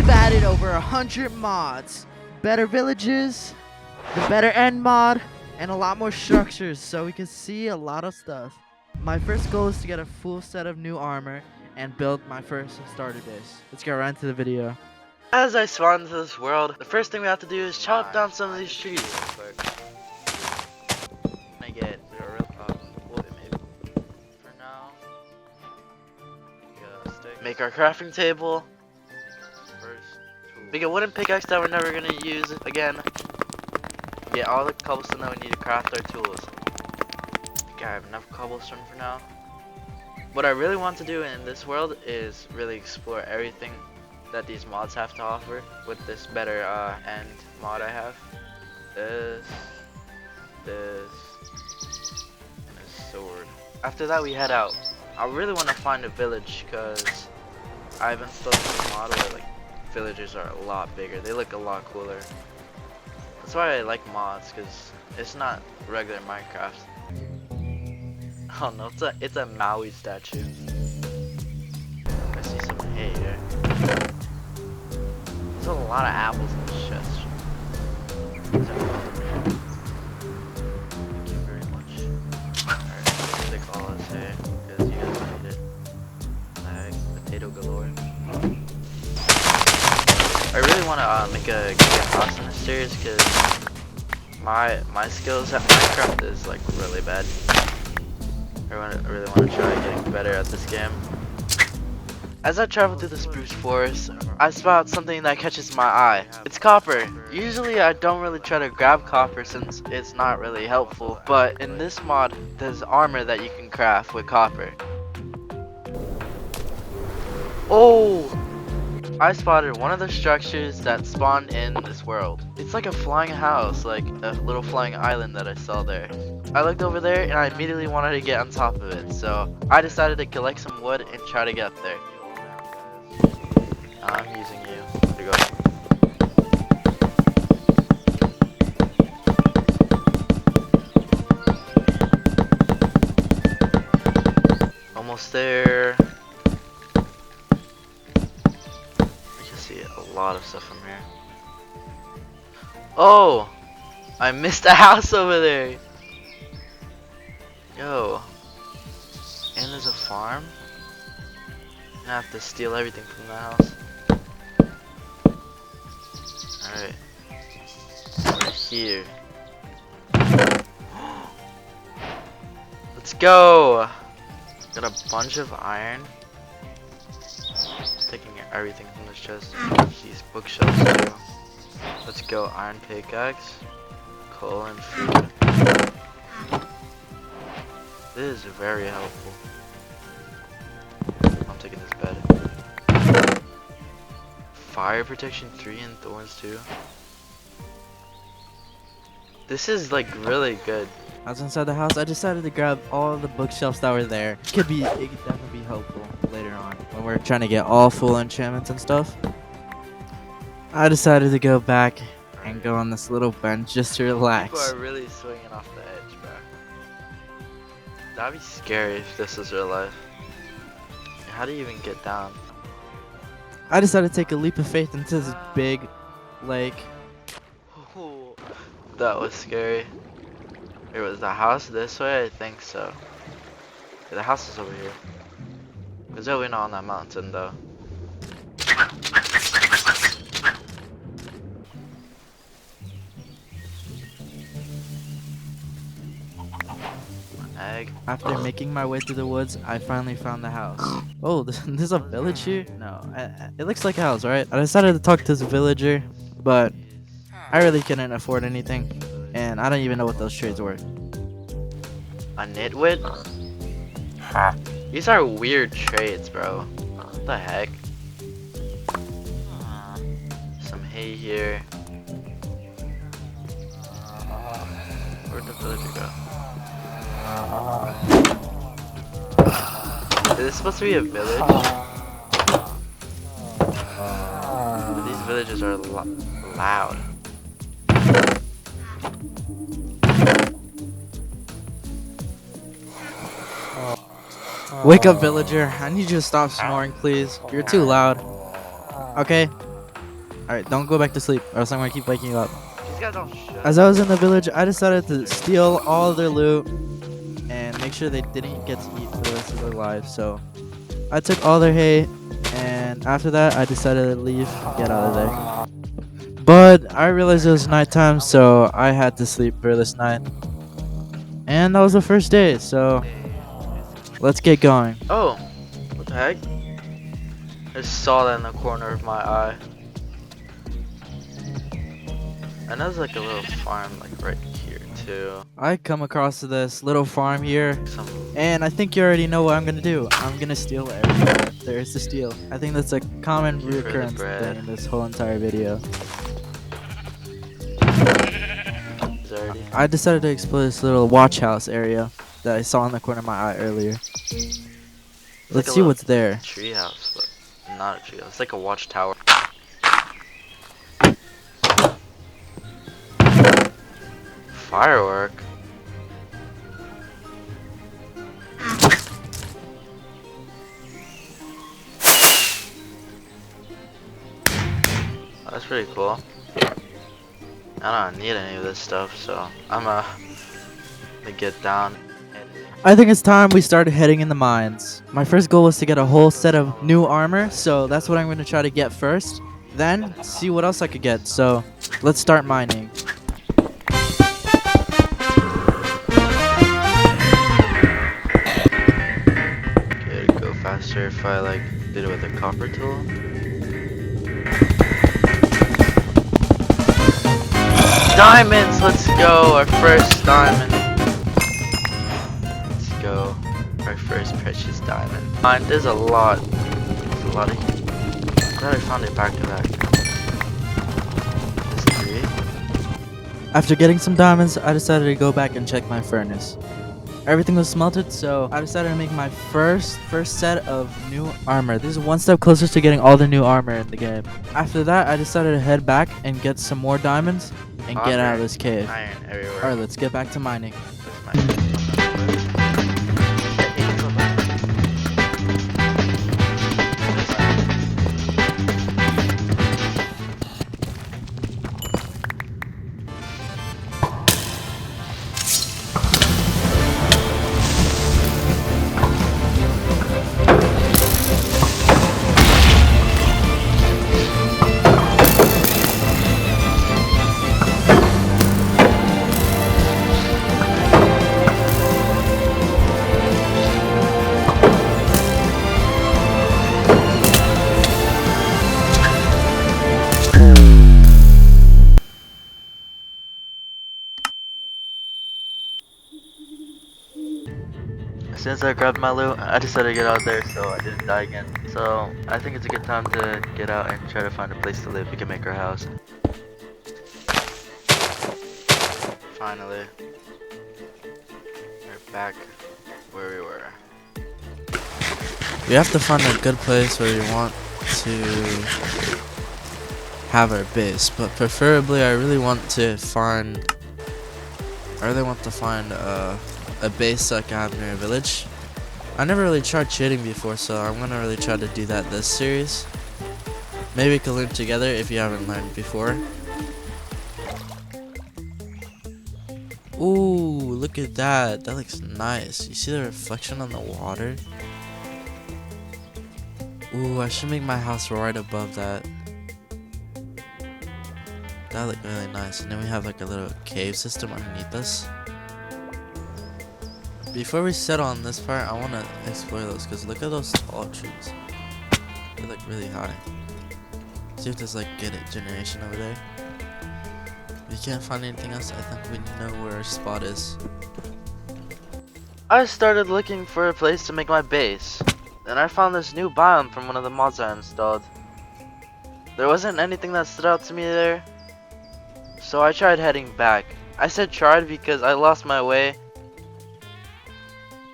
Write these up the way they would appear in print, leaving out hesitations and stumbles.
I've added over 100 mods, better villages, the better end mod, and a lot more structures so we can see a lot of stuff. My first goal is to get a full set of new armor and build my first starter base. Let's get right into the video. As I spawn into this world, the first thing we have to do is chop down some of these trees. I get a real wood maybe. For now, make our crafting table. Make a wooden pickaxe that we're never gonna use again. Get all the cobblestone that we need to craft our tools. I think I have enough cobblestone for now. What I really want to do in this world is really explore everything that these mods have to offer with this better end mod I have. This, and a sword. After that we head out. I really want to find a village because I've installed this mod where like villagers are a lot bigger. They look a lot cooler. That's why I like mods, because it's not regular Minecraft. Oh no, it's a Maui statue. I see some hay here. There's a lot of apples in this chest. Thank you very much. Alright, let's take all this hay, because you guys need it. Like, potato galore. I really want to make a house in this series because my skills at Minecraft is like really bad. I really want to try getting better at this game. As I travel through the spruce forest, I spot something that catches my eye. It's copper. Usually I don't really try to grab copper since it's not really helpful, but in this mod there's armor that you can craft with copper. Oh! I spotted one of the structures that spawned in this world. It's like a flying house, like a little flying island that I saw there. I looked over there and I immediately wanted to get on top of it, so I decided to collect some wood and try to get up there. I'm using you. Here you go. Almost there. A lot of stuff from here. Oh! I missed a house over there! Yo. And there's a farm? I have to steal everything from the house. Alright. We're here. Let's go! Got a bunch of iron. Taking everything from this chest. These bookshelves too. Let's go. Iron pickaxe, coal, and food. This is very helpful. I'm taking this bed. Fire protection 3 and thorns 2. This is like really good. I was inside the house. I decided to grab all the bookshelves that were there. It could definitely be helpful later on when we're trying to get all full enchantments and stuff. I decided to go back and go on this little bench just to relax. People are really swinging off the edge, bro. That'd be scary if this was real life. How do you even get down? I decided to take a leap of faith into this big lake. Ooh, that was scary. It was the house this way? I think so. Yeah, the house is over here. There's really not on that mountain though. Egg. After making my way through the woods, I finally found the house. Oh, there's a village here? No, it looks like a house, right? I decided to talk to this villager, but I really couldn't afford anything, and I don't even know what those trades were. A nitwit? These are weird trades, bro. What the heck? Some hay here. Where'd the villager go? Is this supposed to be a village? But these villages are loud. Wake up, villager. I need you to stop snoring, please. You're too loud. Okay? Alright, don't go back to sleep, or else I'm gonna keep waking you up. These guys don't shut As I was in the village, I decided to steal all their loot and make sure they didn't get to eat for the rest of their lives. So I took all their hay, and after that, I decided to leave and get out of there. But I realized it was nighttime, so I had to sleep for this night. And that was the first day, so let's get going. Oh, what the heck? I just saw that in the corner of my eye. And there's like a little farm like right here too. I come across this little farm here, Some and I think you already know what I'm gonna do. I'm gonna steal everything there is to steal. I think that's a common Thank you for the recurrence bread. thing in this whole entire video. already. I decided to explore this little watch house area that I saw in the corner of my eye earlier. Let's like see what's there. Tree house, but not a tree house. It's like a watchtower. Firework. Oh, that's pretty cool. I don't need any of this stuff, so I'm gonna get down. I think it's time we started heading in the mines. My first goal was to get a whole set of new armor, so that's what I'm going to try to get first. Then, see what else I could get, so let's start mining. Okay, it'd go faster if I like did it with a copper tool. Diamonds! Let's go! Our first diamond. Let's go. Our first precious diamond. Mine, there's a lot. There's a lot of. I'm glad I found it back to back. There's 3. After getting some diamonds, I decided to go back and check my furnace. Everything was smelted, so I decided to make my first set of new armor. This is one step closer to getting all the new armor in the game. After that, I decided to head back and get some more diamonds and get out of this cave. Iron everywhere. Alright, let's get back to mining. As soon as I grabbed my loot, I decided to get out there so I didn't die again. So I think it's a good time to get out and try to find a place to live. We can make our house. Finally, we're back where we were. We have to find a good place where we want to have our base, but preferably I really want to find a base that I can have near a village. I never really tried cheating before, so I'm gonna really try to do that this series. Maybe we can learn together if you haven't learned before. Ooh, look at that. That looks nice. You see the reflection on the water? Ooh, I should make my house right above that. That looked really nice. And then we have like a little cave system underneath us. Before we settle on this part, I want to explore those, because look at those tall trees. They look really high. See if there's like good generation over there. If we can't find anything else, I think we know where our spot is. I started looking for a place to make my base. Then I found this new biome from one of the mods I installed. There wasn't anything that stood out to me there, so I tried heading back. I said tried because I lost my way.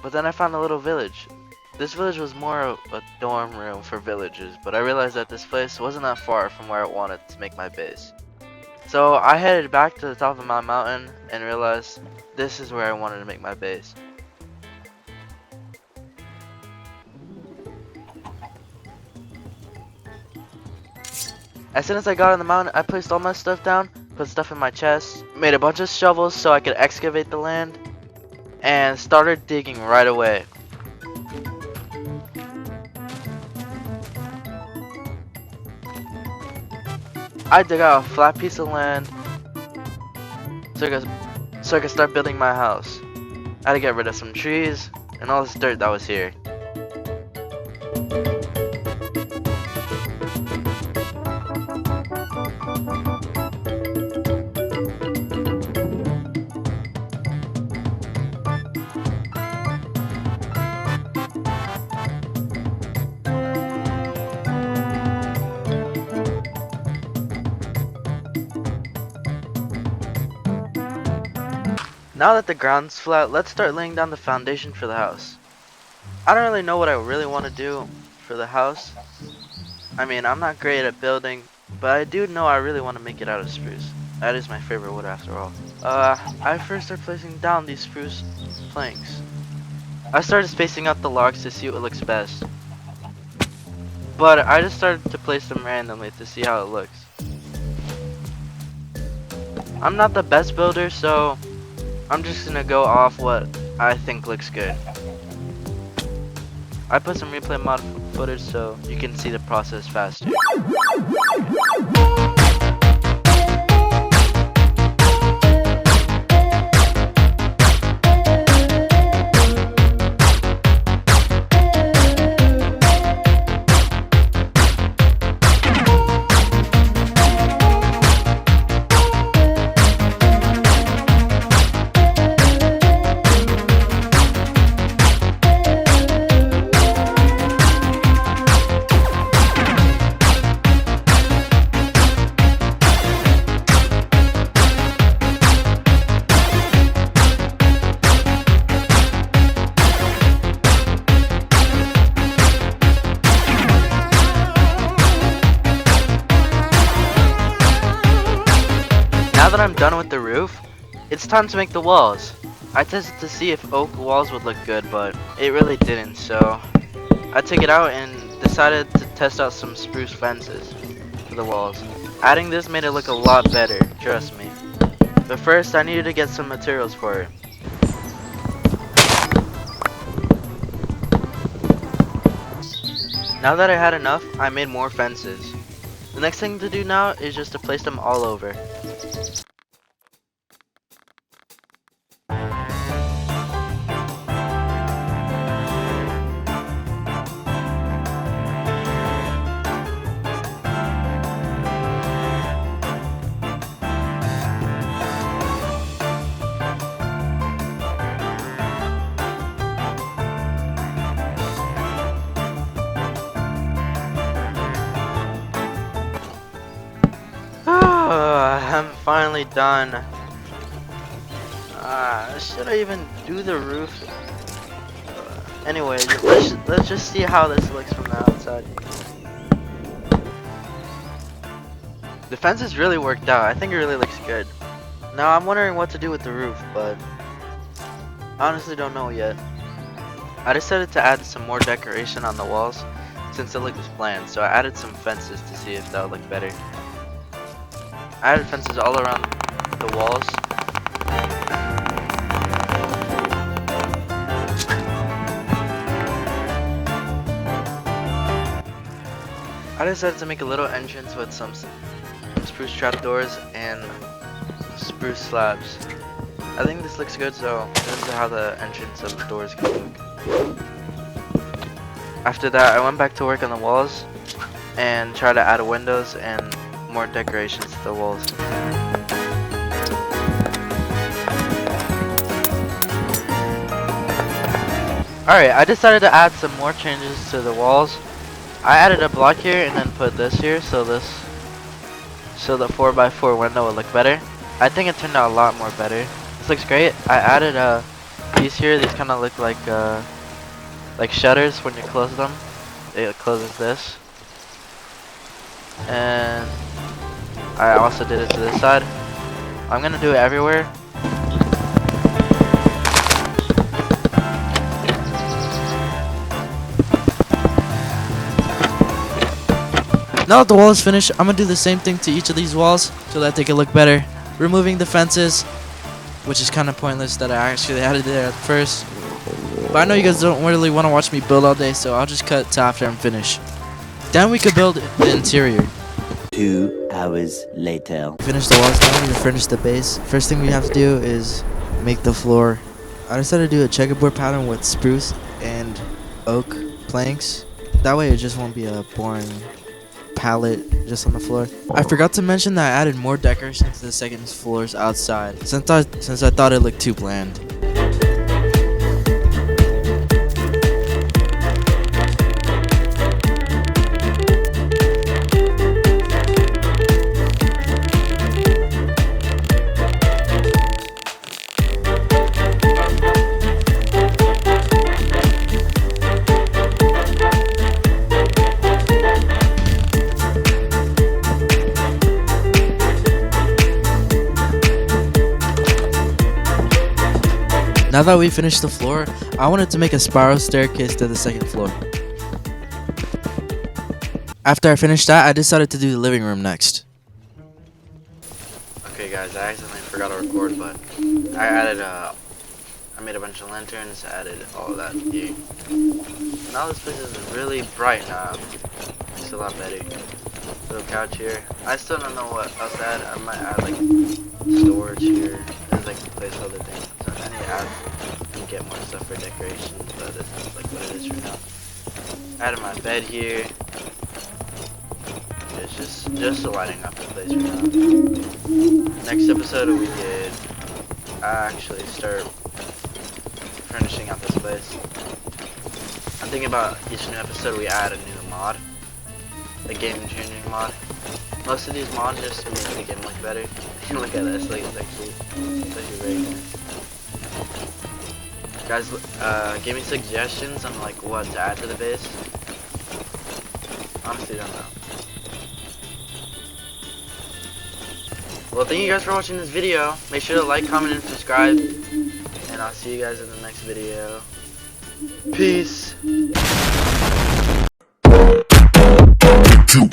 But then I found a little village. This village was more of a dorm room for villagers, but I realized that this place wasn't that far from where I wanted to make my base. So I headed back to the top of my mountain and realized this is where I wanted to make my base. As soon as I got on the mountain, I placed all my stuff down, put stuff in my chest, made a bunch of shovels so I could excavate the land, and started digging right away. I dug out a flat piece of land so I could start building my house. I had to get rid of some trees and all this dirt that was here. Now that the ground's flat, let's start laying down the foundation for the house. I don't really know what I really want to do for the house. I mean, I'm not great at building, but I do know I really want to make it out of spruce. That is my favorite wood after all. I first started placing down these spruce planks. I started spacing out the logs to see what looks best. But I just started to place them randomly to see how it looks. I'm not the best builder, so I'm just gonna go off what I think looks good. I put some replay mod footage so you can see the process faster. Now that I'm done with the roof, it's time to make the walls. I tested to see if oak walls would look good, but it really didn't, so I took it out and decided to test out some spruce fences for the walls. Adding this made it look a lot better, trust me. But first, I needed to get some materials for it. Now that I had enough, I made more fences. The next thing to do now is just to place them all over. I'm finally done. Should I even do the roof? Anyway, let's just see how this looks from the outside. The fences really worked out. I think it really looks good. Now I'm wondering what to do with the roof, but I honestly don't know yet. I decided to add some more decoration on the walls since it looks bland, so I added some fences to see if that would look better. I added fences all around the walls. I decided to make a little entrance with some spruce trapdoors and spruce slabs. I think this looks good, so this is how the entrance of the doors can look. After that, I went back to work on the walls and tried to add windows and more decorations to the walls. Alright, I decided to add some more changes to the walls. I added a block here and then put this here so the 4x4 window would look better. I think it turned out a lot more better. This looks great. I added these here. These kind of look like shutters when you close them. It closes this. And I also did it to this side. I'm gonna do it everywhere. Now that the wall is finished, I'm gonna do the same thing to each of these walls so that they can look better. Removing the fences, which is kind of pointless that I actually added there at first. But I know you guys don't really want to watch me build all day, so I'll just cut to after I'm finished. Then we could build the interior. 2 hours later. Finish the walls, now we need to finish the base. First thing we have to do is make the floor. I decided to do a checkerboard pattern with spruce and oak planks. That way it just won't be a boring palette just on the floor. I forgot to mention that I added more decorations to the second floors outside since I thought it looked too bland. Now that we finished the floor, I wanted to make a spiral staircase to the second floor. After I finished that, I decided to do the living room next. Okay guys, I accidentally forgot to record, but I made a bunch of lanterns, added all of that here. Now this place is really bright now. It's a lot better. Little couch here. I still don't know what else to add. I might add like storage here. There's like placeholder things. So I need to add and get more stuff for decoration, but this is like what it is for now. Added my bed here. It's just lighting up the place for now. Next episode we could actually start furnishing out this place. I'm thinking about each new episode we add a new mod. A game-changing mod. Most of these mods just make the game look better. Look at this, like it's actually very nice. Guys, give me suggestions on like what to add to the base. Honestly, don't know. Well, thank you guys for watching this video. Make sure to like, comment, and subscribe. And I'll see you guys in the next video. Peace. 2